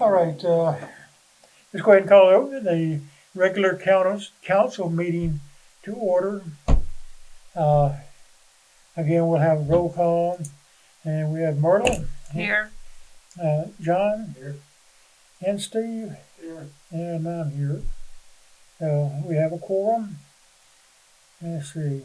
All right, let's go ahead and call the regular council meeting to order. Uh, Again, we'll have a roll call, and we have Myrtle, Here. John, Here. and Steve, Here. and I'm here. So we have a quorum. Let's see.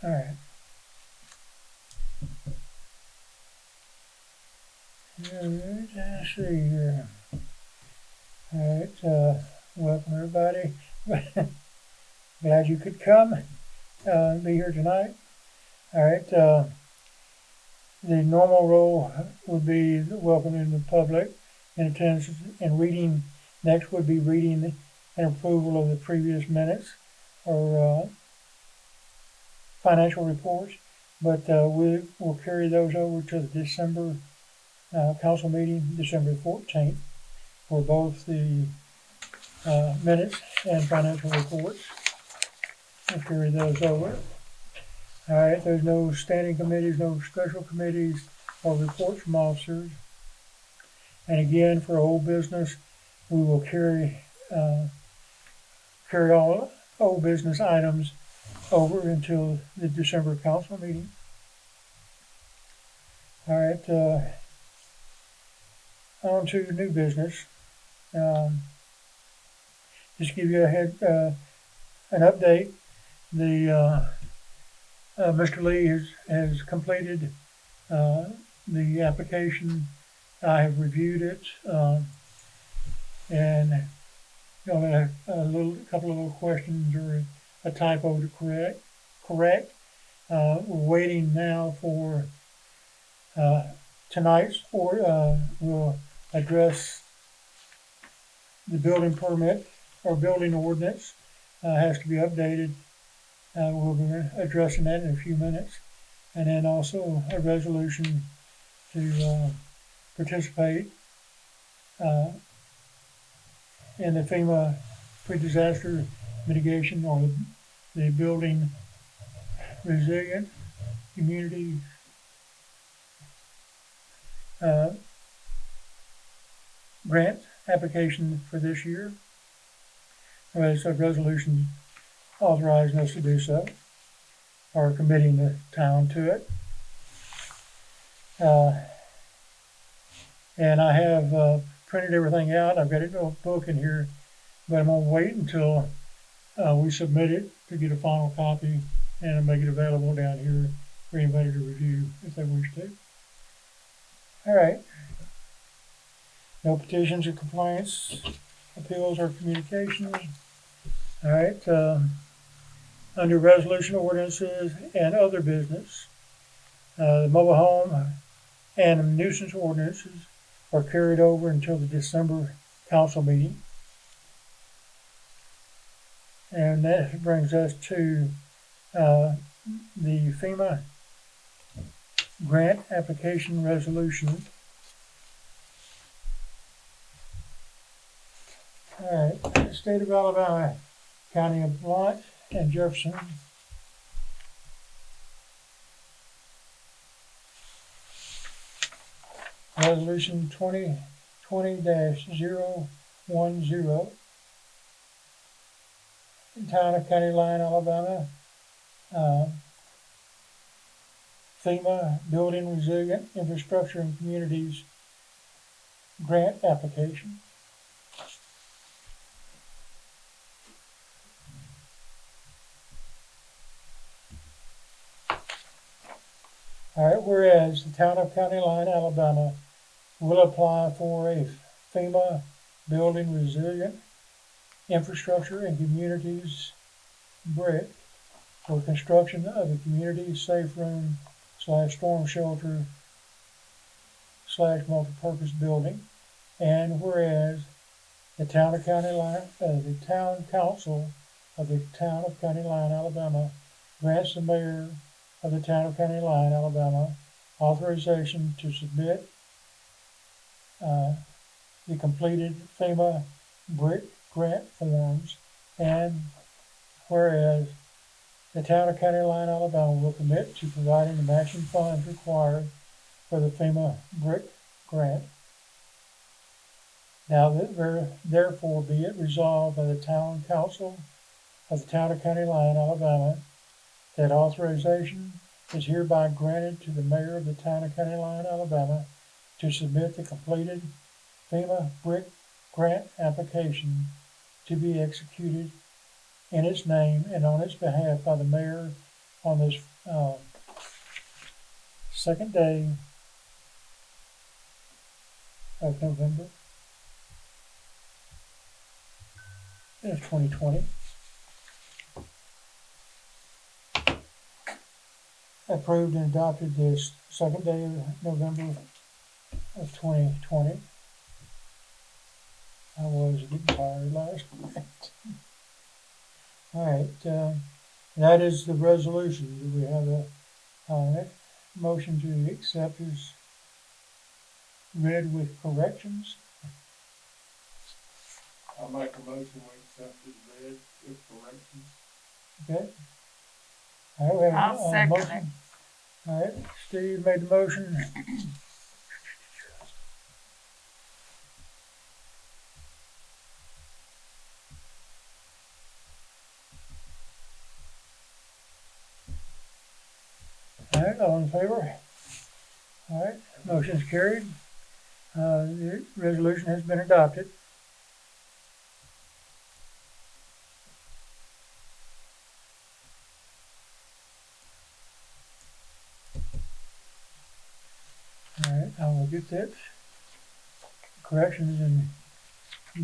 All right. Let's see here. All right. Welcome everybody. Glad you could come. Be here tonight. All right. The normal role would be welcoming the public in attendance and reading. Next would be reading and approval of the previous minutes or financial reports. But we will carry those over to the December council meeting, December 14th, for both the minutes and financial reports. We'll carry those over. All right, there's no standing committees, no special committees, or reports from officers. And again, for old business, we will carry all old business items over until the December council meeting. All right, on to new business. Just give you an update. The Mr. Lee has completed the application. I have reviewed it, and a couple of little questions or a typo to correct. We're waiting now for tonight's, or we'll address the building permit or building ordinance has to be updated. We'll be addressing that in a few minutes. And then also a resolution to participate in the FEMA pre-disaster mitigation or the building resilient community grant application for this year. There's a resolution authorizing us to do so, or committing the town to it. And I have printed everything out. I've got it in a book in here, but I'm going to wait until we submit it to get a final copy and make it available down here for anybody to review if they wish to. All right. No petitions or complaints, appeals or communications. All right. Under resolution ordinances and other business, the mobile home and nuisance ordinances are carried over until the December council meeting. And that brings us to the FEMA grant application resolution. All right, State of Alabama, County of Blount and Jefferson. Resolution 2020-010. Town of County Line, Alabama. FEMA Building Resilient Infrastructure and Communities grant application. All right, whereas the town of County Line, Alabama will apply for a FEMA Building Resilient Infrastructure and Communities BRIC for construction of a community safe room / storm shelter / multipurpose building. And whereas the town council of the town of County Line, Alabama grants the mayor of the town of County Line, Alabama, authorization to submit the completed FEMA BRIC grant forms, and whereas the town of County Line, Alabama will commit to providing the matching funds required for the FEMA BRIC grant. Now therefore be it resolved by the town council of the town of County Line, Alabama, that authorization is hereby granted to the mayor of the town of County Line, Alabama, to submit the completed FEMA BRIC grant application to be executed in its name and on its behalf by the mayor on this second day of November of 2020. Approved and adopted this second day of November of 2020. I was getting tired last night. All right, that is the resolution. Do we have a motion to accept as read with corrections? I'll make a motion we accept as read with corrections. Okay. All right, we have I'll a second motion. it. All right, Steve made the motion. All right, all in favor? All right, motion's carried. The resolution has been adopted. All right, I will get that corrections and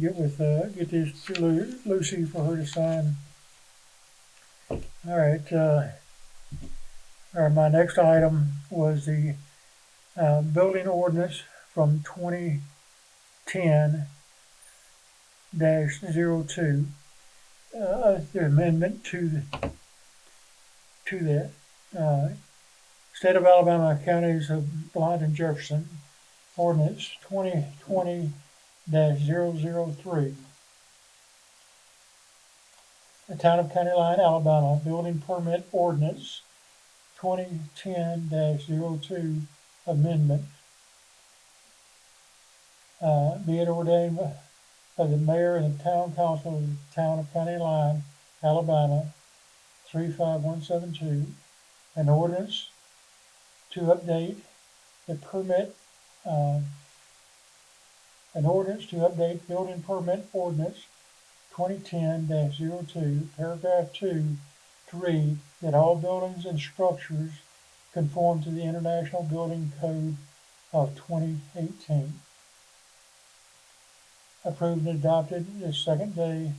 get this to Lucy for her to sign. All right, my next item was the building ordinance from 2010-02, the amendment to that. State of Alabama, Counties of Blount and Jefferson, ordinance 2020-003. The Town of County Line, Alabama, building permit ordinance 2010-02 amendment. Be it ordained by the mayor and the town council of the town of County Line, Alabama, 35172, an ordinance to update the permit, an ordinance to update building permit ordinance 2010-02, paragraph 2, to read that all buildings and structures conform to the International Building Code of 2018. Approved and adopted the second day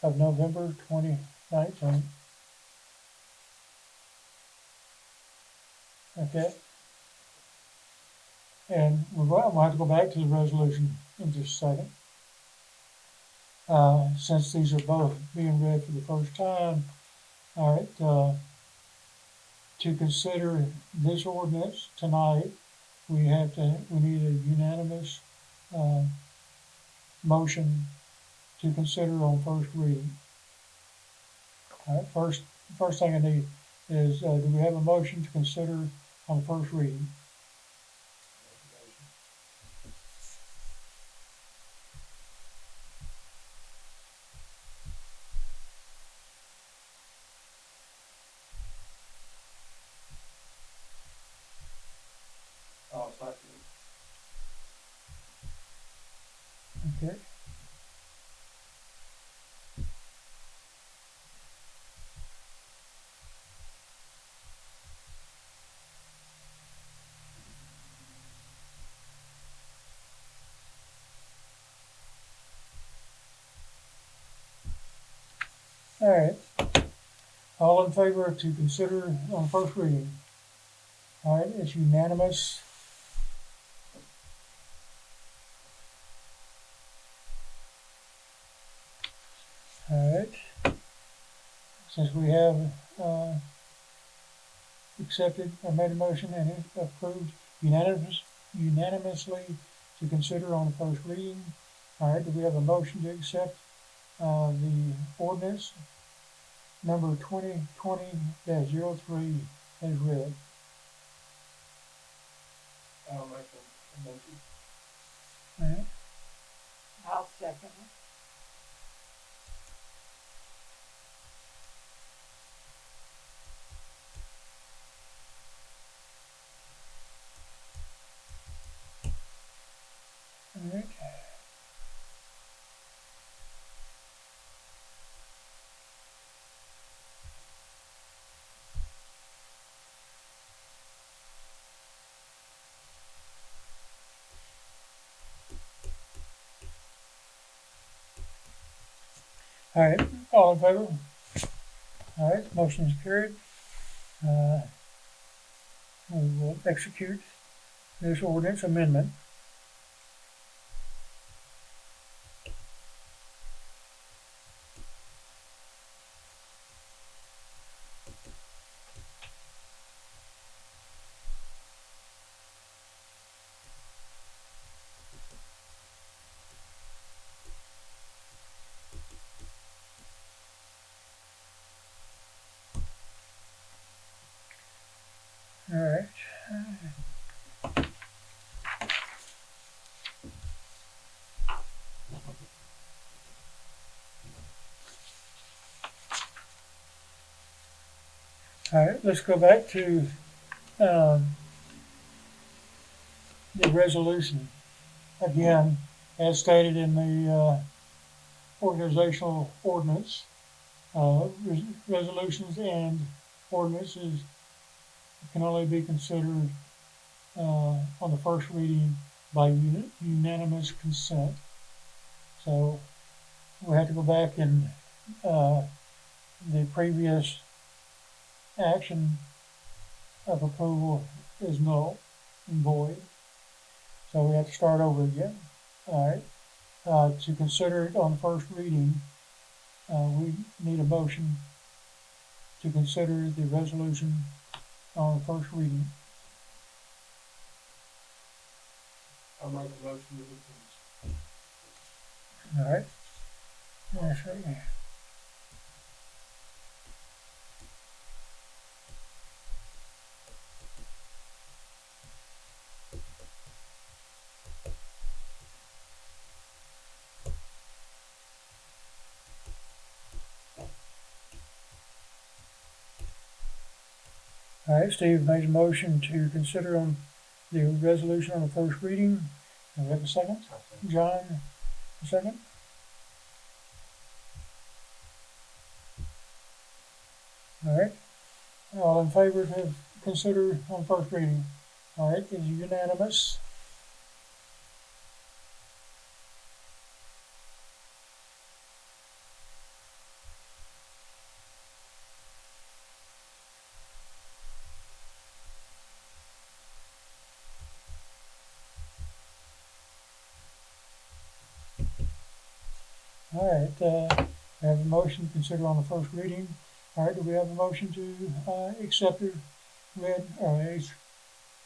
of November 2019. Okay. And we'll have to go back to the resolution in just a second. Since these are both being read for the first time, all right, to consider this ordinance tonight, we need a unanimous motion to consider on first reading. All right, first thing I need is, do we have a motion to consider on first reading? I'll second it. Okay. All right. All in favor to consider on first reading? All right, it's unanimous. All right. Since we have accepted, or made a motion and it approved unanimously to consider on the first reading. All right, do we have a motion to accept, the ordinance number 2020-03 as read? I'll make a motion. All right, I'll second it. all right. All right, all in favor? All right, motion is carried. We will execute this ordinance amendment. All right. All right, let's go back to, the resolution. Again, as stated in the, organizational ordinance, resolutions and ordinances can only be considered, on the first reading by unanimous consent. So we have to go back and, the previous action of approval is null and void. So we have to start over again. All right. To consider it on first reading, we need a motion to consider the resolution on first reading. I'll make a motion to approve. All right. Yes, sir. All right, Steve made a motion to consider on the resolution on the first reading. Do we have a second? John, a second? All right. All in favor to consider on first reading? All right, is unanimous. All right, we have a motion to consider on the first reading. All right, do we have a motion to accept it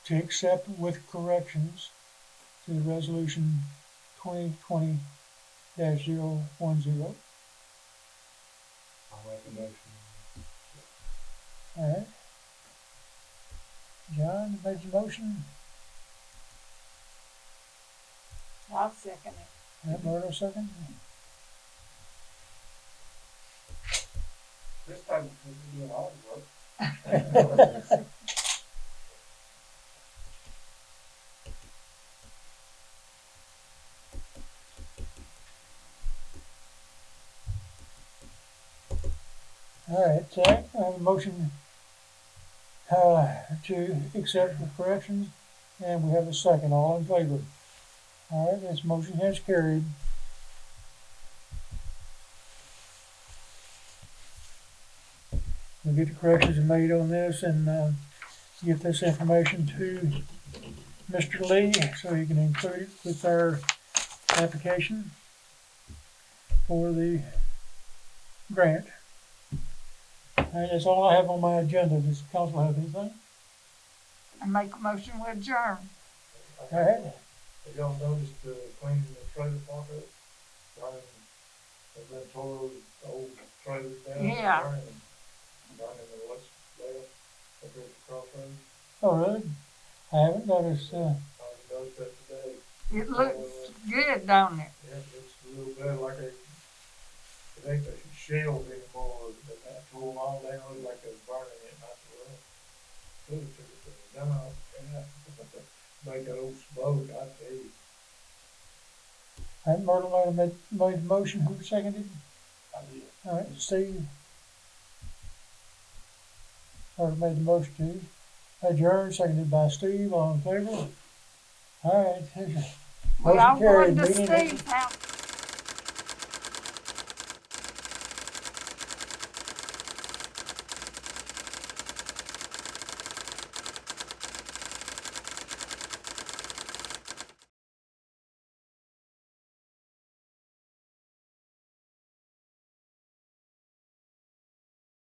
to accept with corrections to the resolution 2020-010? I'll make a motion. All right. John made the motion. I'll second it. Myrtle second. This time, we're doing all the work. All right, I have a motion to accept with corrections, and we have a second. All in favor? All right, this motion has carried. We'll get the corrections made on this and get this information to Mr. Lee so he can include it with our application for the grant. All right, that's all I have on my agenda. Does the council have anything? I make a motion with adjourn. Go ahead. Have y'all noticed cleaning the trailer park up? Running, they've been tore those old trailers down. Yeah. Running the what's left up there at the crossroads. Oh, really? I haven't noticed, I noticed that today. It looks good, don't it? Yeah, it looks a little better like it ain't the shells anymore. They have tore them all down, look like they're burning it, not the rest. Could have took it to the dump and make that old smoke, I tell you. and Myrtle made the motion, who seconded? I did. All right, Steve. Myrtle made the motion to adjourn, seconded by Steve, all in favor? All right. We all Motion carried. going to Meeting- Steve's house.